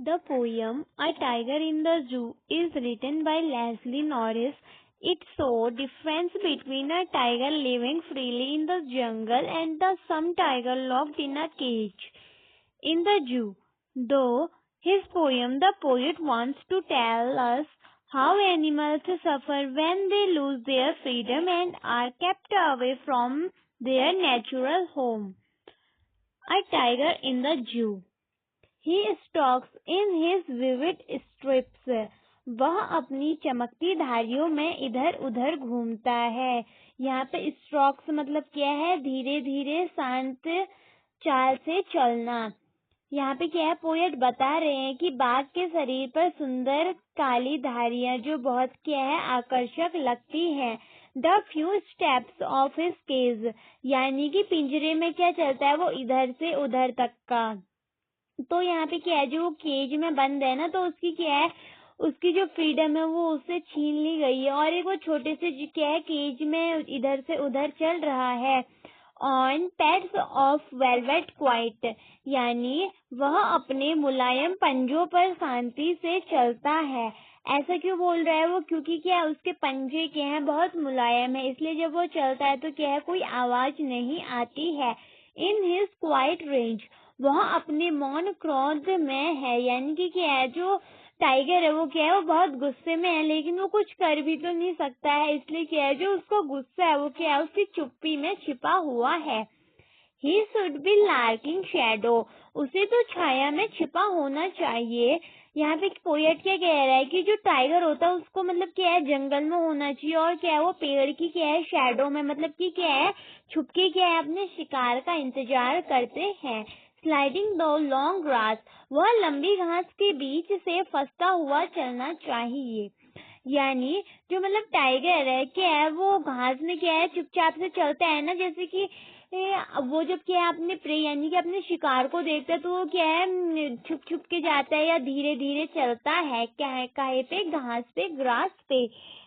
The poem A Tiger in the Zoo is written by Leslie Norris. It shows difference between a tiger living freely in the jungle and the some tiger locked in a cage in the zoo. Though his poem, the poet wants to tell us how animals suffer when they lose their freedom and are kept away from their natural home. A tiger in the zoo. He stalks in his vivid strips. वह अपनी चमकती धारियों में इधर उधर घूमता है. यहाँ पे स्ट्रोक्स मतलब क्या है? धीरे धीरे शांत चाल से चलना. यहाँ पे क्या है? पोएट बता रहे हैं कि बाघ के शरीर पर सुंदर काली धारियां जो बहुत क्या है आकर्षक लगती हैं. The few steps of his cage, यानी कि पिंजरे में क्या चलता है वो इधर से उधर तक का. तो यहाँ पे क्या है, जो केज में बंद है ना, तो उसकी क्या है, उसकी जो फ्रीडम है वो उससे छीन ली गई है. और एक वो छोटे से क्या है केज में इधर से उधर चल रहा है. On pads of velvet quite, यानी वह अपने मुलायम पंजों पर शांति से चलता है. ऐसा क्यों बोल रहा है वो? क्योंकि क्या उसके पंजे क्या है बहुत मुलायम है, इसलिए जब वो चलता है तो क्या है कोई आवाज नहीं आती है. इन हिज क्वाइट रेंज, वह अपने मौन क्रोध में है. यानी कि क्या है, जो टाइगर है वो क्या है, वो बहुत गुस्से में है, लेकिन वो कुछ कर भी तो नहीं सकता है. इसलिए क्या है, जो उसको गुस्सा है वो क्या है, उसकी चुप्पी में छिपा हुआ है. ही शुड बी लार्किंग शैडो, उसे तो छाया में छिपा होना चाहिए. यहाँ पे पोएट क्या कह रहा है कि जो टाइगर होता है उसको मतलब क्या है जंगल में होना चाहिए, और क्या है वो पेड़ की क्या है शैडो में, मतलब कि क्या है छुपके क्या है अपने शिकार का इंतजार करते हैं. स्लाइडिंग द लॉन्ग ग्रास, वह लंबी घास के बीच से फंसता हुआ चलना चाहिए. यानी जो मतलब टाइगर है क्या है, वो घास में क्या है चुपचाप से चलता है ना. जैसे कि वो जब क्या है अपने प्रे यानी कि अपने शिकार को देखता है तो वो क्या है छुप छुप के जाता है या धीरे धीरे चलता है. क्या है काहे पे? घास पे, ग्रास पे.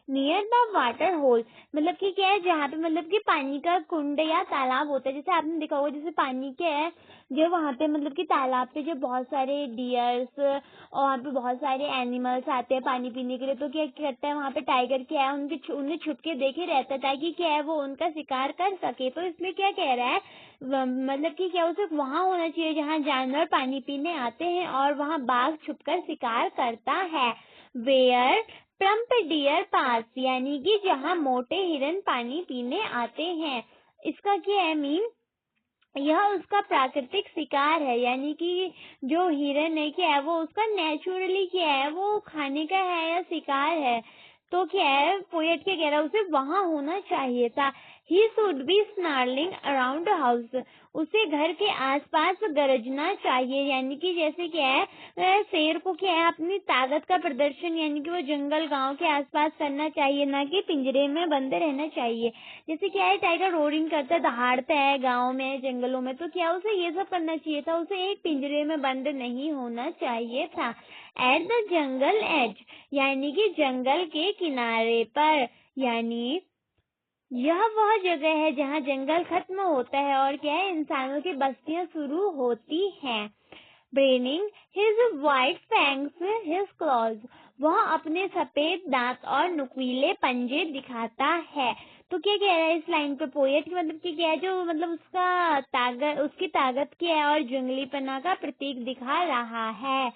नियर द वाटर होल, मतलब कि क्या है जहाँ पे मतलब कि पानी का कुंड या तालाब होता है. जैसे आपने देखा होगा, जैसे पानी क्या है जो वहाँ पे मतलब कि तालाब पे जो बहुत सारे डियर्स और वहाँ पे बहुत सारे एनिमल्स आते हैं पानी पीने के लिए, तो क्या करता है वहाँ पे टाइगर क्या है उन्हें छुप के देखे रहता है ताकि क्या है वो उनका शिकार कर सके. तो इसलिए क्या कह रहा है मतलब कि क्या उसे वहां होना चाहिए जहाँ जानवर पानी पीने आते हैं, और वहाँ बाघ छुपकर शिकार करता है. वेयर प्लम्प डियर पास, यानी कि जहाँ मोटे हिरन पानी पीने आते हैं. इसका क्या है मीन? यह उसका प्राकृतिक शिकार है. यानी कि जो हिरन है क्या है वो उसका नेचुरली क्या है वो खाने का है या शिकार है. तो क्या है पोएट क्या कह रहा है, उसे वहां होना चाहिए था. He should be snarling around house, उसे घर के आसपास गरजना चाहिए. यानी कि जैसे क्या है शेर को क्या है अपनी ताकत का प्रदर्शन यानी कि वो जंगल गांव के आसपास करना चाहिए, ना कि पिंजरे में बंद रहना चाहिए. जैसे क्या है टाइगर रोरिंग करता है, दहाड़ता है गांव में जंगलों में, तो क्या उसे ये सब करना चाहिए था, उसे एक पिंजरे में बंद नहीं होना चाहिए था. एट द जंगल एज, यानी कि जंगल के किनारे पर, यानी यह वह जगह है जहाँ जंगल खत्म होता है और क्या है इंसानों की बस्तियां शुरू होती हैं. Baring his white fangs his claws, वह अपने सफेद दांत और नुकीले पंजे दिखाता है. तो क्या कह रहा है इस लाइन पे पोएट की, मतलब कि क्या है जो मतलब उसकी ताकत क्या है और जंगलीपना का प्रतीक दिखा रहा है.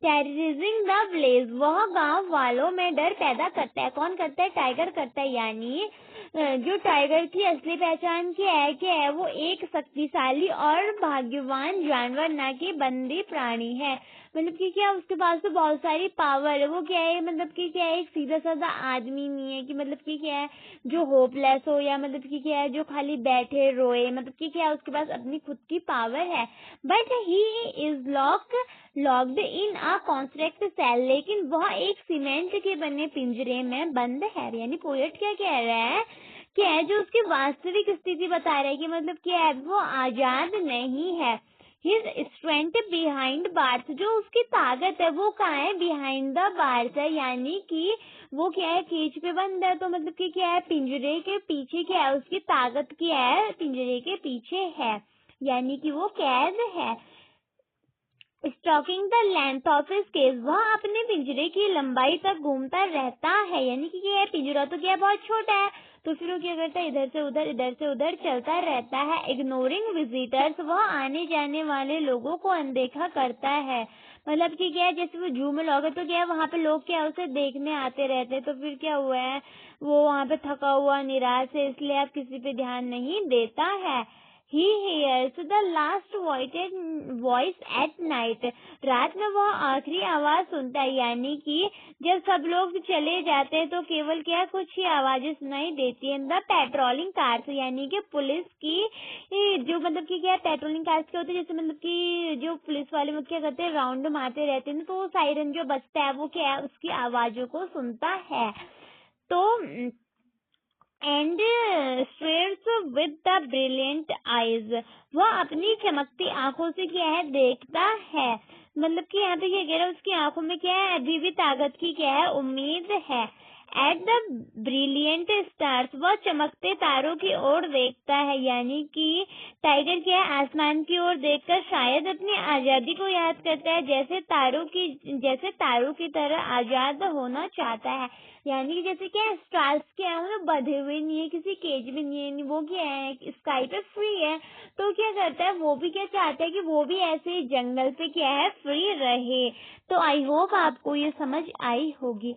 टेररिजिंग द विलेज, वह गांव वालों में डर पैदा करता है. कौन करता है? टाइगर करता है. यानी जो टाइगर की असली पहचान क्या है वो एक शक्तिशाली और भाग्यवान जानवर, ना कि बंदी प्राणी है. मतलब कि क्या उसके पास तो बहुत सारी पावर है. वो क्या है मतलब कि क्या है एक सीधा साधा आदमी नहीं है कि मतलब कि क्या है जो होपलेस हो या मतलब कि क्या है जो खाली बैठे रोए. मतलब कि क्या है उसके पास अपनी खुद की पावर है. But he is locked in a construct cell, लेकिन वह एक सीमेंट के बने पिंजरे में बंद है. यानी पोएट क्या कह रहा है कि है जो उसकी वास्तविक स्थिति बता रहा है कि मतलब क्या है वो आजाद नहीं है. हिज स्ट्रेंथ बिहाइंड बार्स, जो उसकी ताकत है वो कहाँ है? बिहाइंड द बार्स है. यानी कि वो क्या है केज पे बंद है, तो मतलब कि क्या है पिंजरे के पीछे क्या है उसकी ताकत क्या है पिंजरे के पीछे है, यानी कि वो कैद है. Stalking the length of his cage, वह अपने पिंजरे की लंबाई तक घूमता रहता है, यानी कि क्या है, पिंजरा तो क्या है, बहुत छोटा है, तो फिर वो क्या करता है, इधर से उधर चलता रहता है। इग्नोरिंग विजिटर्स, वह आने जाने वाले लोगों को अनदेखा करता है। मतलब कि क्या है, जैसे वो जू में लोगे तो क्या है, वहाँ पे लोग क्या है, उसे देखने आते रहते हैं, तो फिर क्या हुआ है, वो वहाँ पे थका हुआ निराश है, इसलिए अब किसी पे ध्यान नहीं देता है। He hears the last voice at night. रात में वह आखिरी आवाज सुनता है, यानी कि जब सब लोग चले जाते हैं तो केवल क्या कुछ ही आवाजें सुनाई देती है। द पेट्रोलिंग कार्स, यानी कि पुलिस की जो मतलब कि क्या पेट्रोलिंग कार्स क्या होते हैं, जैसे मतलब कि जो पुलिस वाले वो क्या करते हैं, राउंड मारते रहते हैं, तो वो सायरन जो बजता है वो क्या है, उसकी आवाजों को सुनता है। तो and stairs with the brilliant eyes, वह अपनी चमकती आंखों से क्या है, देखता है। मतलब कि यहाँ पे क्या कह रहा है, उसकी आंखों में क्या है, अभी भी ताकत की क्या है, उम्मीद है। एट द ब्रिलियंट स्टार्स, वह चमकते तारों की ओर देखता है, यानी कि टाइगर क्या है, आसमान की ओर देखकर शायद अपनी आजादी को याद करता है, जैसे तारों की तरह आजाद होना चाहता है। यानी कि जैसे क्या स्टार्स क्या है, वो बंधे हुए नहीं है, किसी केज में नहीं है, वो क्या है, स्काई पे फ्री है, तो क्या करता है, वो भी क्या चाहता है कि वो भी ऐसे ही जंगल पे क्या है, फ्री रहे। तो आई होप आपको ये समझ आई होगी।